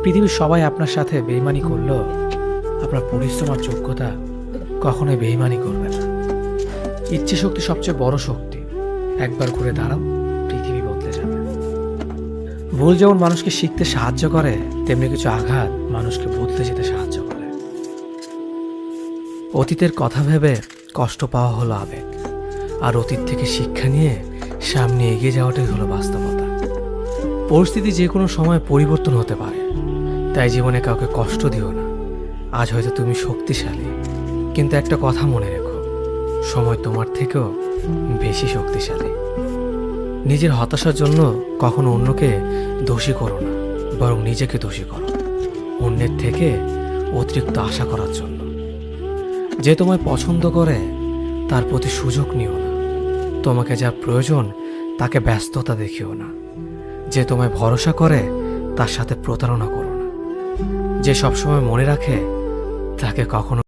পৃথিবীর সবাই আপনার সাথে বেইমানি করলেও আপনার পরিশ্রম আর যোগ্যতা কখনোই বেইমানি করবে না। ইচ্ছে শক্তি সবচেয়ে বড় শক্তি। একবার ঘুরে দাঁড়াও, পৃথিবী বদলে যাবে। ভুল যেমন মানুষকে শিখতে সাহায্য করে, তেমনি কিছু আঘাত মানুষকে বদলে যেতে সাহায্য করে। অতীতের কথা ভেবে কষ্ট পাওয়া হলো আবেগ, আর অতীত থেকে শিক্ষা নিয়ে সামনে এগিয়ে যাওয়াটাই হলো বাস্তবতা। পরিস্থিতি যে কোনো সময় পরিবর্তন হতে পারে, তাই জীবনে কাউকে কষ্ট দিও না। আজ হয়তো তুমি শক্তিশালী, কিন্তু একটা কথা মনে রেখো, সময় তোমার থেকেও বেশি শক্তিশালী। নিজের হতাশার জন্য কখনো অন্যকে দোষী করো না, বরং নিজেকে দোষী করো অন্যের থেকে অতিরিক্ত আশা করার জন্য। যে তোমায় পছন্দ করে তার প্রতি সুযোগ নিও না। তোমাকে যা প্রয়োজন তাকে ব্যস্ততা দেখিও না। যে তোমায় ভরসা করে তার সাথে প্রতারণা করো না। যে সবসময় মনে রাখে তাকে কখনো